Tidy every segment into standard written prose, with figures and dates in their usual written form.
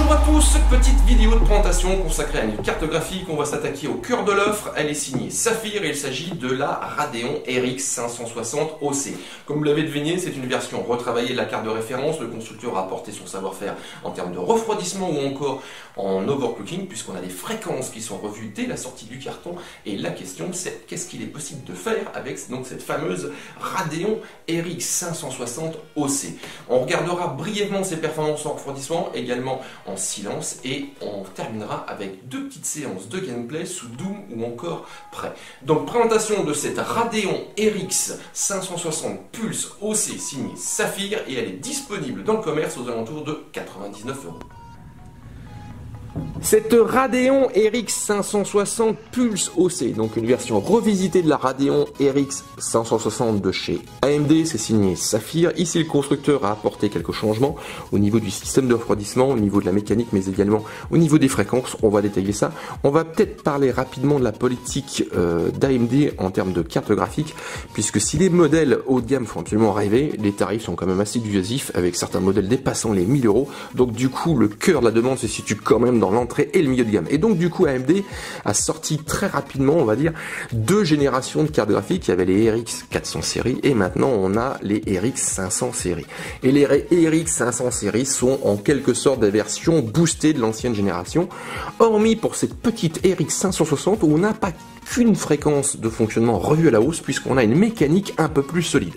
Bonjour à tous, petite vidéo de présentation consacrée à une carte graphique. On va s'attaquer au cœur de l'offre. Elle est signée Saphir et il s'agit de la Radeon RX 560 OC. Comme vous l'avez deviné, c'est une version retravaillée de la carte de référence. Le constructeur a apporté son savoir-faire en termes de refroidissement ou encore en overclocking, puisqu'on a des fréquences qui sont revues dès la sortie du carton. Et la question, c'est qu'est-ce qu'il est possible de faire avec donc cette fameuse Radeon RX 560 OC. On regardera brièvement ses performances en refroidissement, également en silence, et on terminera avec deux petites séances de gameplay sous Doom ou encore Prey. Donc présentation de cette Radeon RX 560 Pulse OC signée Saphir, et elle est disponible dans le commerce aux alentours de 99 €. Cette Radeon RX 560 Pulse OC, donc une version revisitée de la Radeon RX 560 de chez AMD, c'est signé Saphir. Ici, le constructeur a apporté quelques changements au niveau du système de refroidissement, au niveau de la mécanique, mais également au niveau des fréquences. On va détailler ça. On va peut-être parler rapidement de la politique d'AMD en termes de carte graphique, puisque si les modèles haut de gamme font absolument rêver, les tarifs sont quand même assez dissuasifs, avec certains modèles dépassant les 1000 €. Donc du coup, le cœur de la demande se situe quand même dans l'entrée et le milieu de gamme. Et donc du coup AMD a sorti très rapidement, on va dire, deux générations de cartes graphiques. Il y avait les RX 400 séries et maintenant on a les RX 500 séries. Et les RX 500 séries sont en quelque sorte des versions boostées de l'ancienne génération, hormis pour cette petite RX 560 où on n'a pas qu'une fréquence de fonctionnement revue à la hausse, puisqu'on a une mécanique un peu plus solide.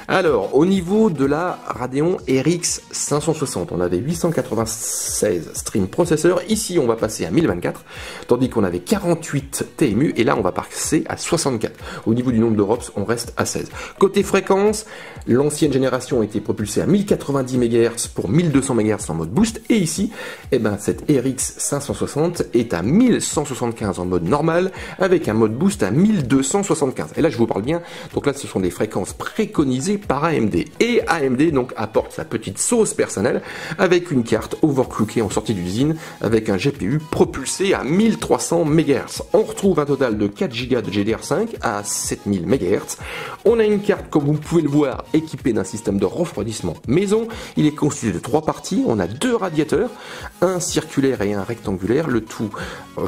Alors, au niveau de la Radeon RX 560, on avait 896 stream processeurs. Ici, on va passer à 1024, tandis qu'on avait 48 TMU, et là, on va passer à 64. Au niveau du nombre de ROPS, on reste à 16. Côté fréquence, l'ancienne génération était propulsée à 1090 MHz pour 1200 MHz en mode boost, et ici, eh ben, cette RX 560 est à 1175 en mode normal, avec un mode boost à 1275. Et là, je vous parle bien, donc là, ce sont des fréquences préconisées par AMD. Et AMD donc apporte sa petite sauce personnelle avec une carte overclockée en sortie d'usine avec un GPU propulsé à 1300 MHz. On retrouve un total de 4 Go de GDR5 à 7000 MHz. On a une carte, comme vous pouvez le voir, équipée d'un système de refroidissement maison. Il est constitué de 3 parties. On a 2 radiateurs, un circulaire et un rectangulaire, le tout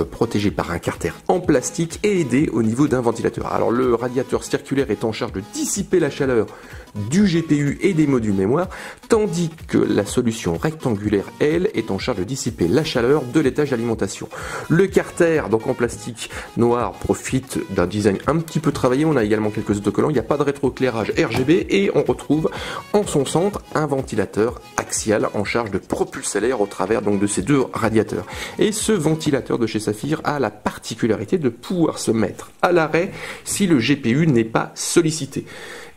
protégé par un carter en plastique et aidé au niveau d'un ventilateur. Alors le radiateur circulaire est en charge de dissiper la chaleur du GPU et des modules mémoire, tandis que la solution rectangulaire, elle, est en charge de dissiper la chaleur de l'étage d'alimentation. Le carter, donc en plastique noir, profite d'un design un petit peu travaillé. On a également quelques autocollants, il n'y a pas de rétroéclairage RGB, et on retrouve en son centre un ventilateur axial en charge de propulser l'air au travers donc de ces deux radiateurs. Et ce ventilateur de chez Saphir a la particularité de pouvoir se mettre à l'arrêt si le GPU n'est pas sollicité.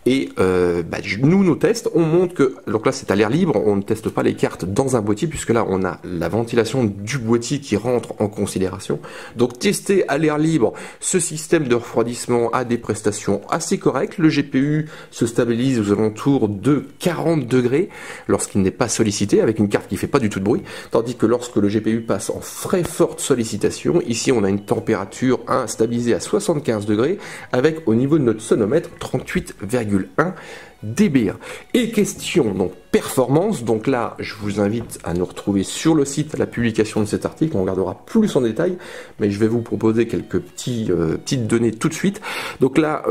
Et nous, nos tests, on montre que, donc là c'est à l'air libre, on ne teste pas les cartes dans un boîtier, puisque là on a la ventilation du boîtier qui rentre en considération. Donc tester à l'air libre, ce système de refroidissement a des prestations assez correctes. Le GPU se stabilise aux alentours de 40 degrés lorsqu'il n'est pas sollicité, avec une carte qui fait pas du tout de bruit, tandis que lorsque le GPU passe en très forte sollicitation, ici on a une température stabilisée à 75 degrés, avec au niveau de notre sonomètre 38,1 dBA. Et question donc performance, donc là je vous invite à nous retrouver sur le site à la publication de cet article, on regardera plus en détail, mais je vais vous proposer quelques petites données tout de suite. Donc là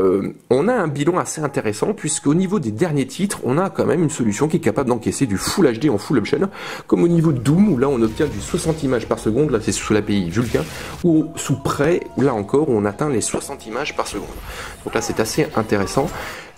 on a un bilan assez intéressant, puisqu'au niveau des derniers titres, on a quand même une solution qui est capable d'encaisser du Full HD en Full Option, comme au niveau de Doom, où là on obtient du 60 images par seconde, là c'est sous l'API Vulkan, ou sous Prey, où là encore on atteint les 60 images par seconde. Donc là c'est assez intéressant.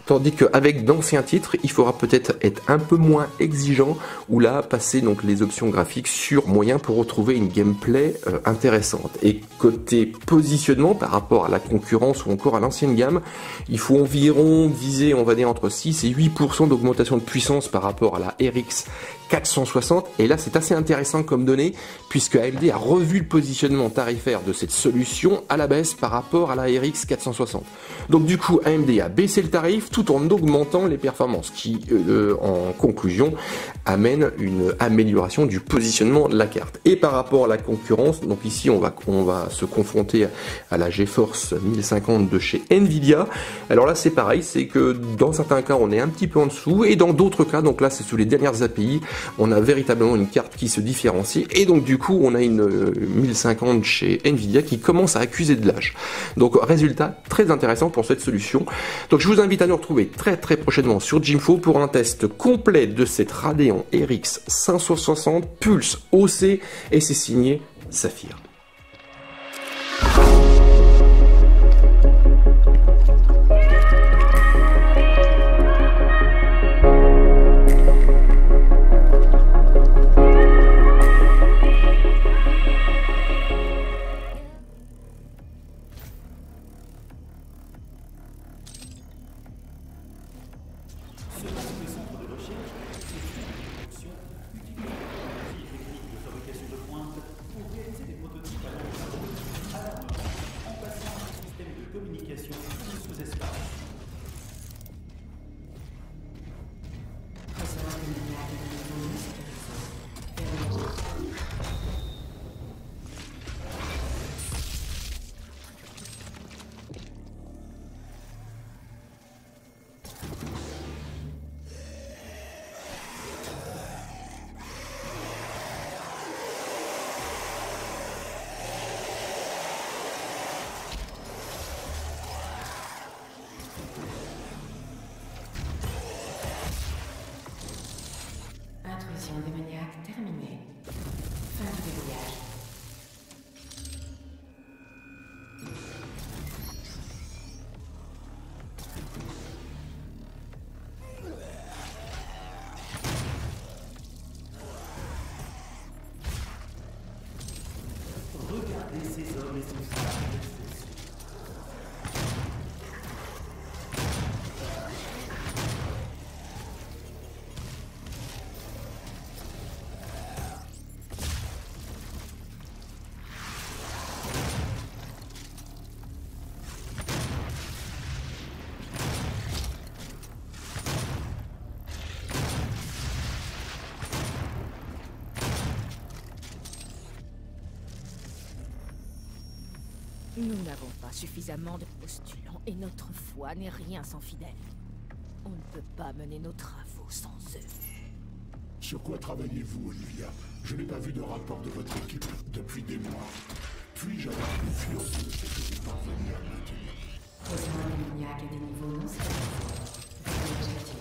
Tandis qu'avec d'anciens titres, il faudra peut-être être un peu moins exigeant, ou là passer donc les options graphiques sur moyen pour retrouver une gameplay intéressante. Et côté positionnement par rapport à la concurrence ou encore à l'ancienne gamme, il faut environ viser, on va dire, entre 6 et 8% d'augmentation de puissance par rapport à la RX 460, et là c'est assez intéressant comme donnée, puisque AMD a revu le positionnement tarifaire de cette solution à la baisse par rapport à la RX 460. Donc du coup AMD a baissé le tarif tout en augmentant les performances, qui en conclusion amène une amélioration du positionnement de la carte. Et par rapport à la concurrence, donc ici on va se confronter à la GeForce 1050 de chez Nvidia. Alors là c'est pareil, c'est que dans certains cas on est un petit peu en dessous, et dans d'autres cas, donc là c'est sous les dernières API, on a véritablement une carte qui se différencie, et donc du coup on a une 1050 chez Nvidia qui commence à accuser de l'âge. Donc résultat très intéressant pour cette solution. Donc je vous invite à nous retrouver très prochainement sur Jimfo pour un test complet de cette Radeon RX 560 Pulse OC, et c'est signé Saphir. Intrusion démoniaque terminée. Fin du verrouillage. Regardez ces hommes et ces femmes. Nous n'avons pas suffisamment de postulants et notre foi n'est rien sans fidèles. On ne peut pas mener nos travaux sans eux. Sur quoi travaillez-vous, Olivia? Je n'ai pas vu de rapport de votre équipe depuis des mois. Puis-je avoir confiance de ce que vous parvenez à maintenir? Besoin démoniaque et des niveaux non stabilisés. Objectif.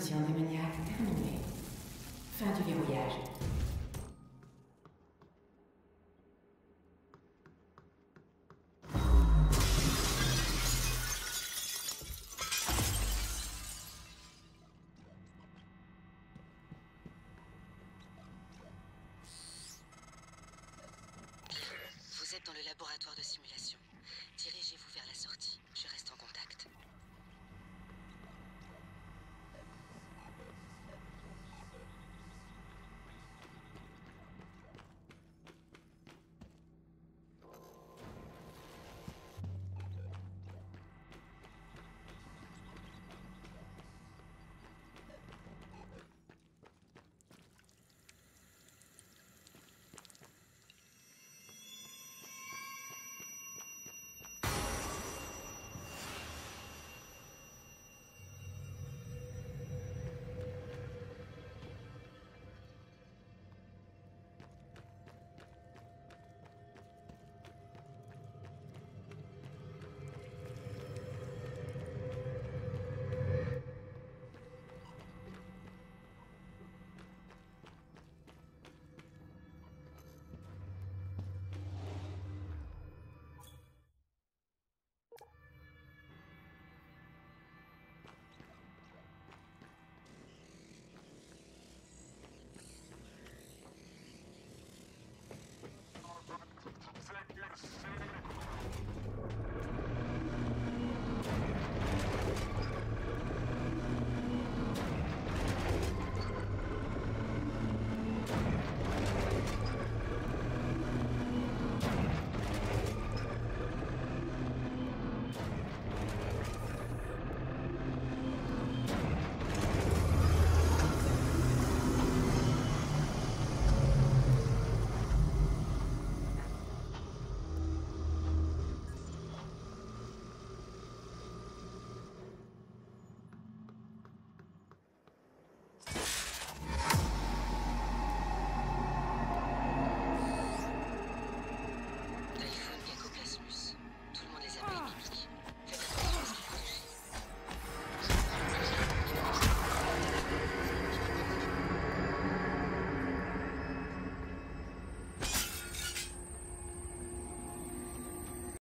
Immersion démoniaque terminée. Fin du verrouillage. Vous êtes dans le laboratoire de simulation.